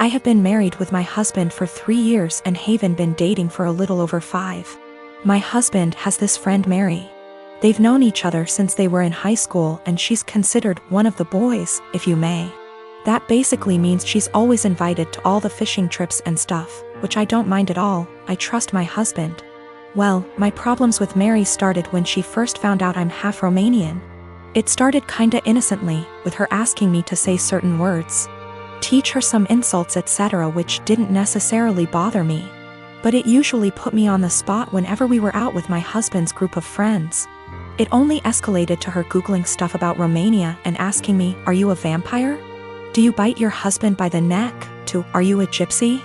I have been married with my husband for 3 years and Haven been dating for a little over 5. My husband has this friend Mary. They've known each other since they were in high school and she's considered one of the boys, if you may. That basically means she's always invited to all the fishing trips and stuff, which I don't mind at all. I trust my husband. Well, my problems with Mary started when she first found out I'm half Romanian. It started kinda innocently, with her asking me to say certain words, teach her some insults etc., which didn't necessarily bother me. But it usually put me on the spot whenever we were out with my husband's group of friends. It only escalated to her Googling stuff about Romania and asking me, are you a vampire? Do you bite your husband by the neck? To, are you a gypsy?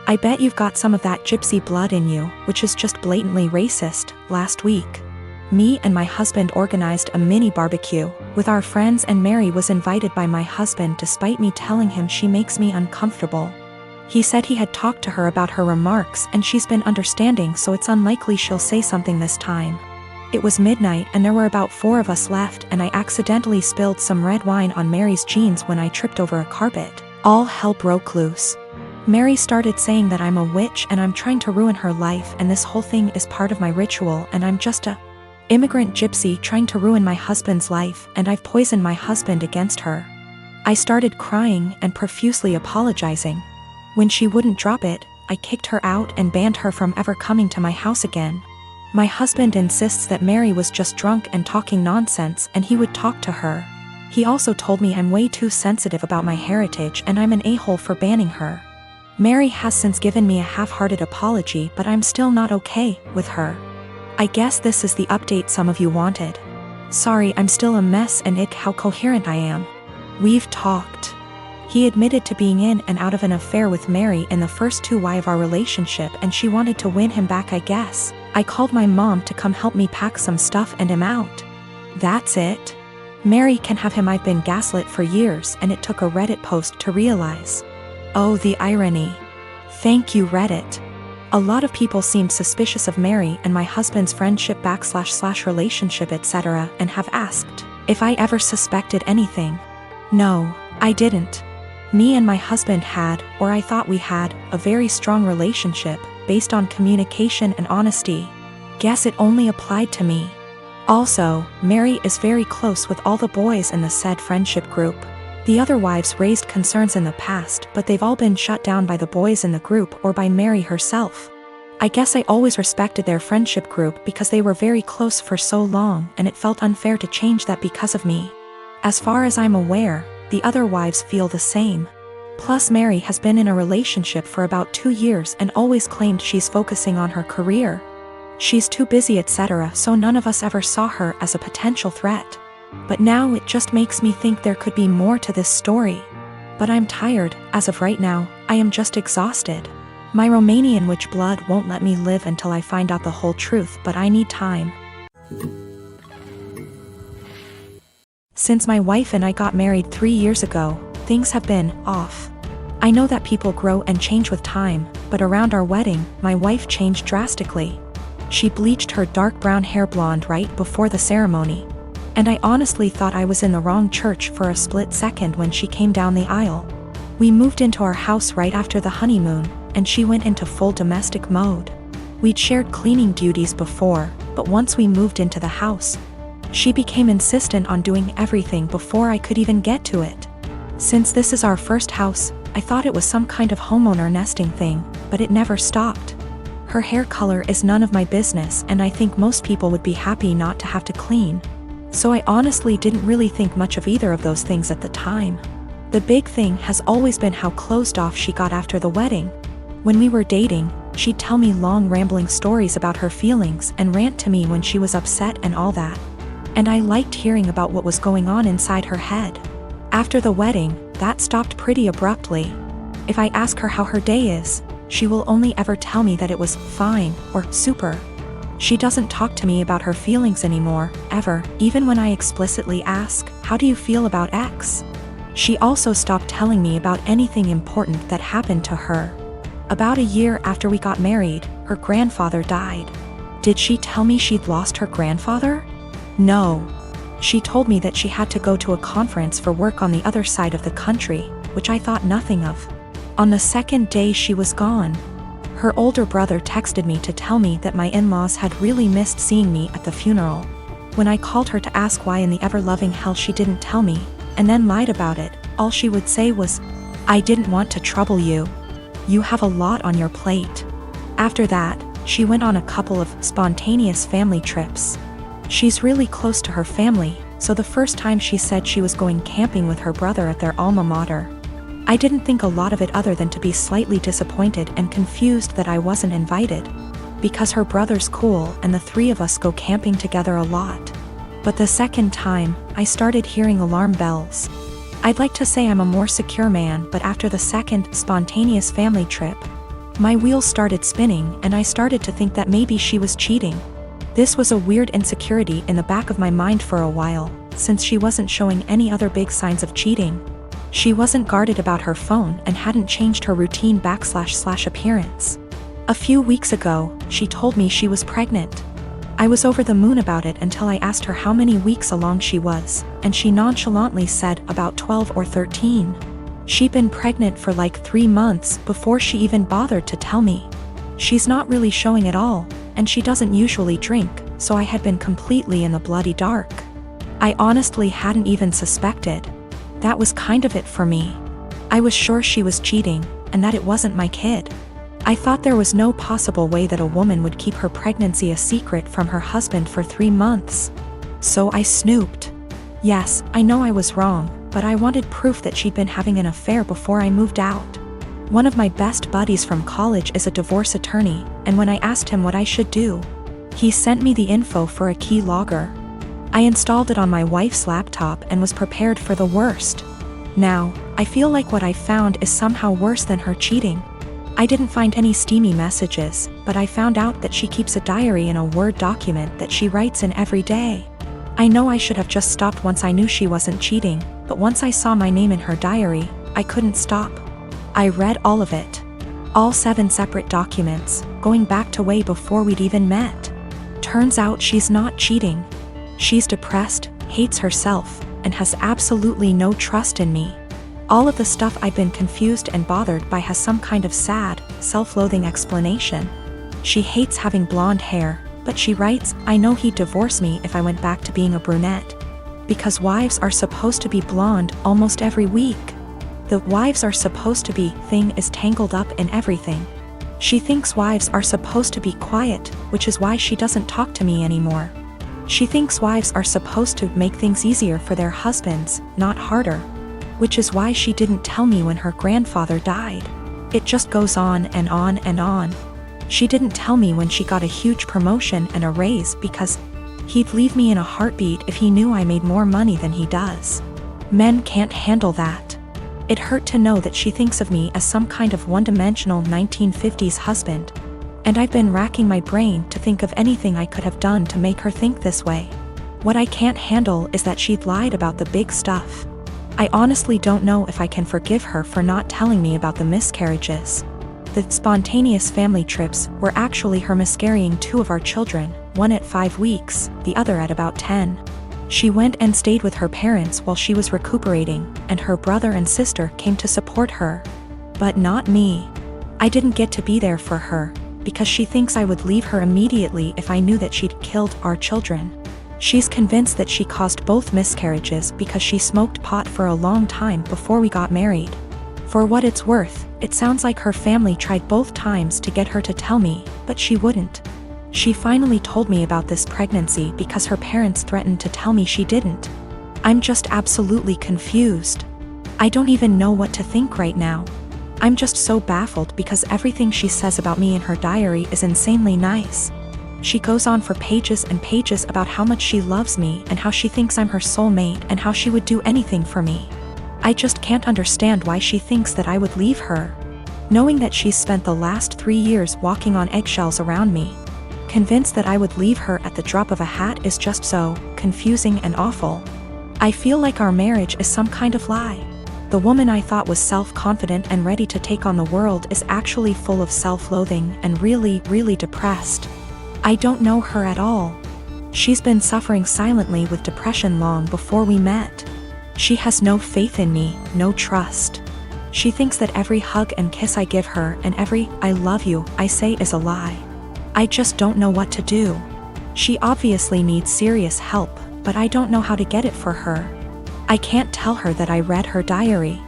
I bet you've got some of that gypsy blood in you, which is just blatantly racist. Last week, me and my husband organized a mini barbecue with our friends and Mary was invited by my husband despite me telling him she makes me uncomfortable. He said he had talked to her about her remarks and she's been understanding, so it's unlikely she'll say something this time. It was midnight and there were about 4 of us left and I accidentally spilled some red wine on Mary's jeans when I tripped over a carpet. All hell broke loose. Mary started saying that I'm a witch and I'm trying to ruin her life and this whole thing is part of my ritual and I'm just a immigrant gypsy trying to ruin my husband's life and I've poisoned my husband against her. I started crying and profusely apologizing. When she wouldn't drop it, I kicked her out and banned her from ever coming to my house again. My husband insists that Mary was just drunk and talking nonsense and he would talk to her. He also told me I'm way too sensitive about my heritage and I'm an a-hole for banning her. Mary has since given me a half-hearted apology, but I'm still not okay with her. I guess this is the update some of you wanted. Sorry, I'm still a mess and ick how coherent I am. We've talked. He admitted to being in and out of an affair with Mary in the first 2 years of our relationship and she wanted to win him back, I guess. I called my mom to come help me pack some stuff and him out. That's it. Mary can have him. I've been gaslit for years and it took a Reddit post to realize. Oh, the irony. Thank you, Reddit. A lot of people seemed suspicious of Mary and my husband's friendship / relationship etc. and have asked if I ever suspected anything. No, I didn't. Me and my husband had, or I thought we had, a very strong relationship, based on communication and honesty. Guess it only applied to me. Also, Mary is very close with all the boys in the said friendship group. The other wives raised concerns in the past, but they've all been shut down by the boys in the group or by Mary herself. I guess I always respected their friendship group because they were very close for so long and it felt unfair to change that because of me. As far as I'm aware, the other wives feel the same. Plus Mary has been in a relationship for about 2 years and always claimed she's focusing on her career. She's too busy etc., so none of us ever saw her as a potential threat. But now it just makes me think there could be more to this story. But I'm tired. As of right now, I am just exhausted. My Romanian witch blood won't let me live until I find out the whole truth, but I need time. Since my wife and I got married 3 years ago, things have been off. I know that people grow and change with time, but around our wedding, my wife changed drastically. She bleached her dark brown hair blonde right before the ceremony. And I honestly thought I was in the wrong church for a split second when she came down the aisle. We moved into our house right after the honeymoon, and she went into full domestic mode. We'd shared cleaning duties before, but once we moved into the house, she became insistent on doing everything before I could even get to it. Since this is our first house, I thought it was some kind of homeowner nesting thing, but it never stopped. Her hair color is none of my business and I think most people would be happy not to have to clean. So I honestly didn't really think much of either of those things at the time. The big thing has always been how closed off she got after the wedding. When we were dating, she'd tell me long rambling stories about her feelings and rant to me when she was upset and all that. And I liked hearing about what was going on inside her head. After the wedding, that stopped pretty abruptly. If I ask her how her day is, she will only ever tell me that it was fine or super. She doesn't talk to me about her feelings anymore, ever, even when I explicitly ask, how do you feel about X? She also stopped telling me about anything important that happened to her. About a year after we got married, her grandfather died. Did she tell me she'd lost her grandfather? No. She told me that she had to go to a conference for work on the other side of the country, which I thought nothing of. On the second day she was gone. Her older brother texted me to tell me that my in-laws had really missed seeing me at the funeral. When I called her to ask why in the ever-loving hell she didn't tell me, and then lied about it, all she would say was, "I didn't want to trouble you. You have a lot on your plate." After that, she went on a couple of spontaneous family trips. She's really close to her family, so the first time she said she was going camping with her brother at their alma mater. I didn't think a lot of it other than to be slightly disappointed and confused that I wasn't invited, because her brother's cool and the three of us go camping together a lot. But the second time, I started hearing alarm bells. I'd like to say I'm a more secure man, but after the second spontaneous family trip, my wheels started spinning and I started to think that maybe she was cheating. This was a weird insecurity in the back of my mind for a while, since she wasn't showing any other big signs of cheating. She wasn't guarded about her phone and hadn't changed her routine / appearance. A few weeks ago, she told me she was pregnant. I was over the moon about it until I asked her how many weeks along she was, and she nonchalantly said about 12 or 13. She'd been pregnant for like 3 months before she even bothered to tell me. She's not really showing at all, and she doesn't usually drink, so I had been completely in the bloody dark. I honestly hadn't even suspected. That was kind of it for me. I was sure she was cheating, and that it wasn't my kid. I thought there was no possible way that a woman would keep her pregnancy a secret from her husband for 3 months. So I snooped. Yes, I know I was wrong, but I wanted proof that she'd been having an affair before I moved out. One of my best buddies from college is a divorce attorney, and when I asked him what I should do, he sent me the info for a key logger. I installed it on my wife's laptop and was prepared for the worst. Now, I feel like what I found is somehow worse than her cheating. I didn't find any steamy messages, but I found out that she keeps a diary in a Word document that she writes in every day. I know I should have just stopped once I knew she wasn't cheating, but once I saw my name in her diary, I couldn't stop. I read all of it. All 7 separate documents, going back to way before we'd even met. Turns out she's not cheating. She's depressed, hates herself, and has absolutely no trust in me. All of the stuff I've been confused and bothered by has some kind of sad, self-loathing explanation. She hates having blonde hair, but she writes, "I know he'd divorce me if I went back to being a brunette. Because wives are supposed to be blonde almost every week." The "wives are supposed to be" thing is tangled up in everything. She thinks wives are supposed to be quiet, which is why she doesn't talk to me anymore. She thinks wives are supposed to make things easier for their husbands, not harder. Which is why she didn't tell me when her grandfather died. It just goes on and on and on. She didn't tell me when she got a huge promotion and a raise because he'd leave me in a heartbeat if he knew I made more money than he does. Men can't handle that. It hurt to know that she thinks of me as some kind of one-dimensional 1950s husband. And I've been racking my brain to think of anything I could have done to make her think this way. What I can't handle is that she'd lied about the big stuff. I honestly don't know if I can forgive her for not telling me about the miscarriages. The spontaneous family trips were actually her miscarrying 2 of our children, one at 5 weeks, the other at about 10. She went and stayed with her parents while she was recuperating, and her brother and sister came to support her. But not me. I didn't get to be there for her, because she thinks I would leave her immediately if I knew that she'd killed our children. She's convinced that she caused both miscarriages because she smoked pot for a long time before we got married. For what it's worth, it sounds like her family tried both times to get her to tell me, but she wouldn't. She finally told me about this pregnancy because her parents threatened to tell me she didn't. I'm just absolutely confused. I don't even know what to think right now. I'm just so baffled because everything she says about me in her diary is insanely nice. She goes on for pages and pages about how much she loves me and how she thinks I'm her soulmate and how she would do anything for me. I just can't understand why she thinks that I would leave her. Knowing that she's spent the last 3 years walking on eggshells around me, convinced that I would leave her at the drop of a hat is just so confusing and awful. I feel like our marriage is some kind of lie. The woman I thought was self-confident and ready to take on the world is actually full of self-loathing and really, really depressed. I don't know her at all. She's been suffering silently with depression long before we met. She has no faith in me, no trust. She thinks that every hug and kiss I give her and every "I love you" I say is a lie. I just don't know what to do. She obviously needs serious help, but I don't know how to get it for her. I can't tell her that I read her diary.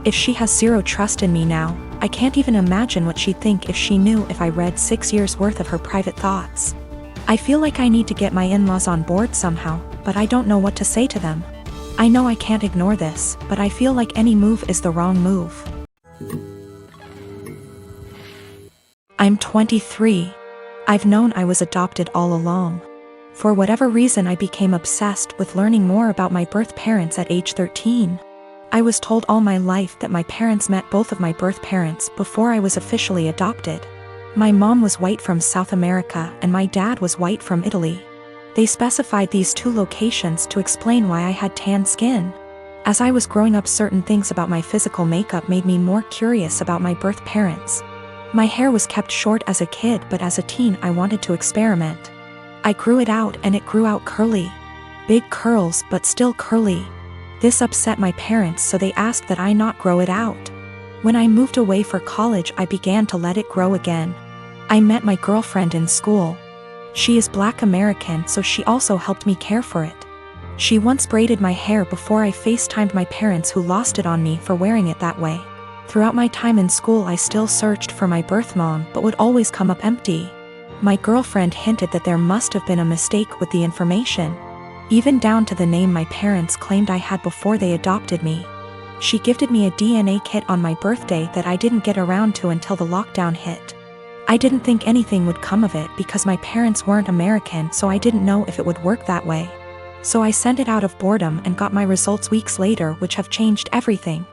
If she has zero trust in me now, I can't even imagine what she'd think if she knew if I read 6 years worth of her private thoughts. I feel like I need to get my in-laws on board somehow, but I don't know what to say to them. I know I can't ignore this, but I feel like any move is the wrong move. I'm 23. I've known I was adopted all along. For whatever reason, I became obsessed with learning more about my birth parents at age 13. I was told all my life that my parents met both of my birth parents before I was officially adopted. My mom was white from South America and my dad was white from Italy. They specified these two locations to explain why I had tan skin. As I was growing up, certain things about my physical makeup made me more curious about my birth parents. My hair was kept short as a kid, but as a teen I wanted to experiment. I grew it out and it grew out curly. Big curls, but still curly. This upset my parents, so they asked that I not grow it out. When I moved away for college, I began to let it grow again. I met my girlfriend in school. She is Black American, so she also helped me care for it. She once braided my hair before I FaceTimed my parents, who lost it on me for wearing it that way. Throughout my time in school, I still searched for my birth mom, but would always come up empty. My girlfriend hinted that there must have been a mistake with the information, even down to the name my parents claimed I had before they adopted me. She gifted me a DNA kit on my birthday that I didn't get around to until the lockdown hit. I didn't think anything would come of it because my parents weren't American, so I didn't know if it would work that way. So I sent it out of boredom and got my results weeks later, which have changed everything.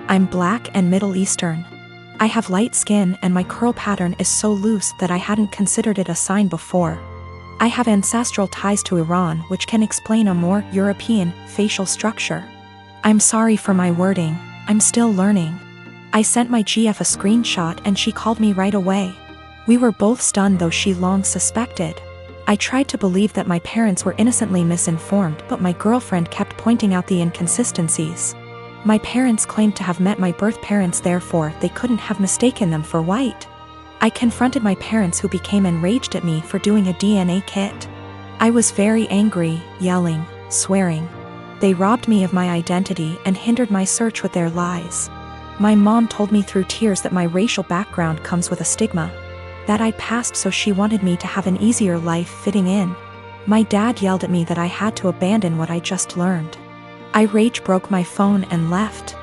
I'm Black and Middle Eastern. I have light skin and my curl pattern is so loose that I hadn't considered it a sign before. I have ancestral ties to Iran, which can explain a more European facial structure. I'm sorry for my wording, I'm still learning. I sent my GF a screenshot and she called me right away. We were both stunned, though she long suspected. I tried to believe that my parents were innocently misinformed, but my girlfriend kept pointing out the inconsistencies. My parents claimed to have met my birth parents, therefore they couldn't have mistaken them for white. I confronted my parents, who became enraged at me for doing a DNA kit. I was very angry, yelling, swearing. They robbed me of my identity and hindered my search with their lies. My mom told me through tears that my racial background comes with a stigma that I passed, so she wanted me to have an easier life fitting in. My dad yelled at me that I had to abandon what I just learned. I rage broke my phone and left.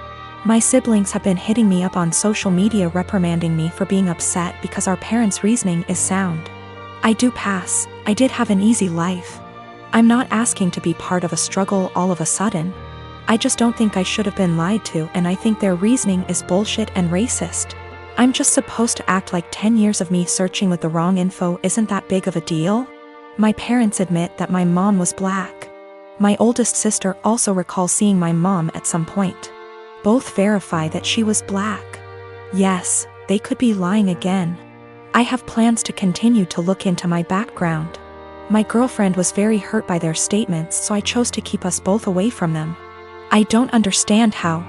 My siblings have been hitting me up on social media, reprimanding me for being upset because our parents' reasoning is sound. I do pass, I did have an easy life. I'm not asking to be part of a struggle all of a sudden. I just don't think I should have been lied to, and I think their reasoning is bullshit and racist. I'm just supposed to act like 10 years of me searching with the wrong info isn't that big of a deal? My parents admit that my mom was Black. My oldest sister also recalls seeing my mom at some point. Both verify that she was Black. Yes, they could be lying again. I have plans to continue to look into my background. My girlfriend was very hurt by their statements, so I chose to keep us both away from them. I don't understand how.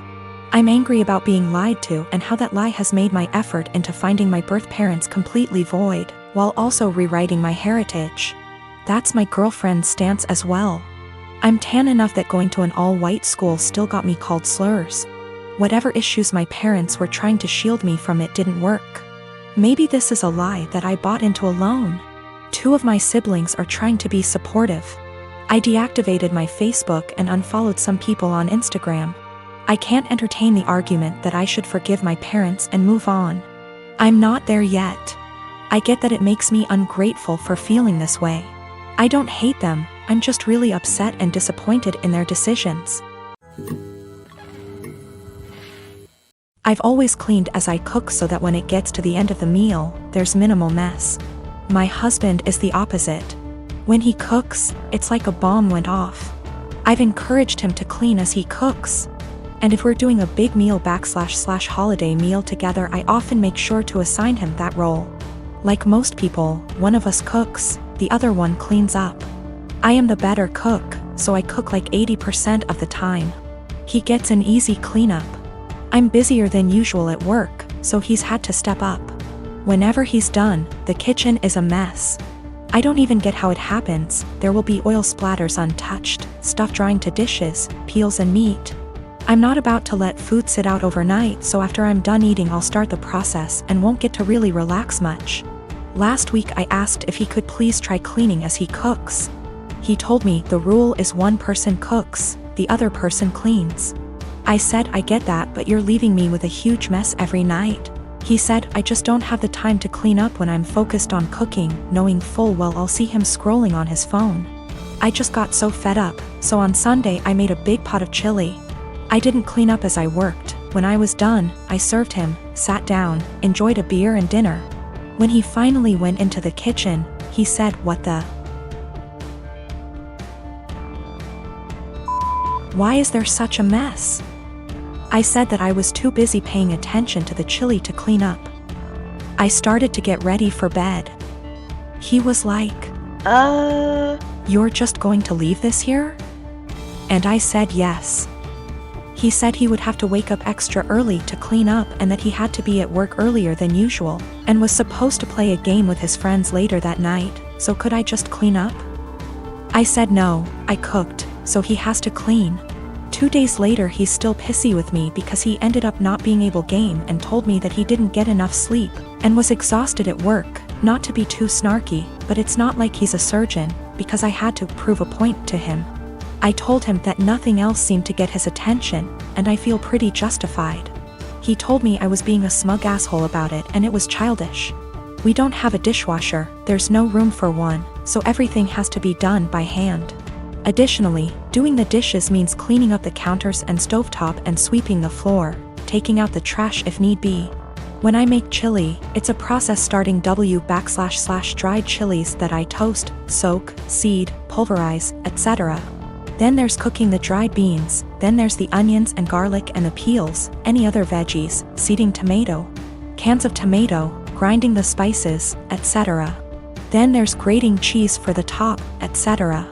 I'm angry about being lied to and how that lie has made my effort into finding my birth parents completely void, while also rewriting my heritage. That's my girlfriend's stance as well. I'm tan enough that going to an all-white school still got me called slurs. Whatever issues my parents were trying to shield me from, it didn't work. Maybe this is a lie that I bought into alone. 2 of my siblings are trying to be supportive. I deactivated my Facebook and unfollowed some people on Instagram. I can't entertain the argument that I should forgive my parents and move on. I'm not there yet. I get that it makes me ungrateful for feeling this way. I don't hate them, I'm just really upset and disappointed in their decisions. I've always cleaned as I cook so that when it gets to the end of the meal, there's minimal mess. My husband is the opposite. When he cooks, it's like a bomb went off. I've encouraged him to clean as he cooks. And if we're doing a big meal / holiday meal together, I often make sure to assign him that role. Like most people, one of us cooks, the other one cleans up. I am the better cook, so I cook like 80% of the time. He gets an easy cleanup. I'm busier than usual at work, so he's had to step up. Whenever he's done, the kitchen is a mess. I don't even get how it happens. There will be oil splatters untouched, stuff drying to dishes, peels and meat. I'm not about to let food sit out overnight, so after I'm done eating I'll start the process and won't get to really relax much. Last week I asked if he could please try cleaning as he cooks. He told me the rule is one person cooks, the other person cleans. I said I get that, but you're leaving me with a huge mess every night. He said I just don't have the time to clean up when I'm focused on cooking, knowing full well I'll see him scrolling on his phone. I just got so fed up, so on Sunday I made a big pot of chili. I didn't clean up as I worked. When I was done, I served him, sat down, enjoyed a beer and dinner. When he finally went into the kitchen, he said, "What the? Why is there such a mess?" I said that I was too busy paying attention to the chili to clean up. I started to get ready for bed. He was like, "You're just going to leave this here?" And I said yes. He said he would have to wake up extra early to clean up and that he had to be at work earlier than usual, and was supposed to play a game with his friends later that night, so could I just clean up? I said no, I cooked, so he has to clean. 2 days later he's still pissy with me because he ended up not being able to game and told me that he didn't get enough sleep, and was exhausted at work. Not to be too snarky, but it's not like he's a surgeon, because I had to prove a point to him. I told him that nothing else seemed to get his attention, and I feel pretty justified. He told me I was being a smug asshole about it and it was childish. We don't have a dishwasher, there's no room for one, so everything has to be done by hand. Additionally, doing the dishes means cleaning up the counters and stovetop and sweeping the floor, taking out the trash if need be. When I make chili, it's a process starting // dried chilies that I toast, soak, seed, pulverize, etc. Then there's cooking the dried beans, then there's the onions and garlic and the peels, any other veggies, seeding tomato, cans of tomato, grinding the spices, etc. Then there's grating cheese for the top, etc.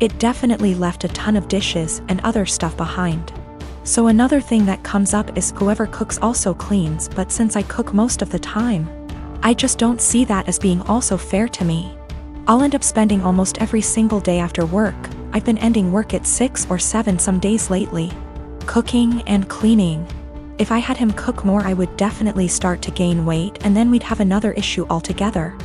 It definitely left a ton of dishes and other stuff behind. So another thing that comes up is whoever cooks also cleans, but since I cook most of the time, I just don't see that as being also fair to me. I'll end up spending almost every single day after work. I've been ending work at 6 or 7 some days lately. Cooking and cleaning. If I had him cook more I would definitely start to gain weight and then we'd have another issue altogether.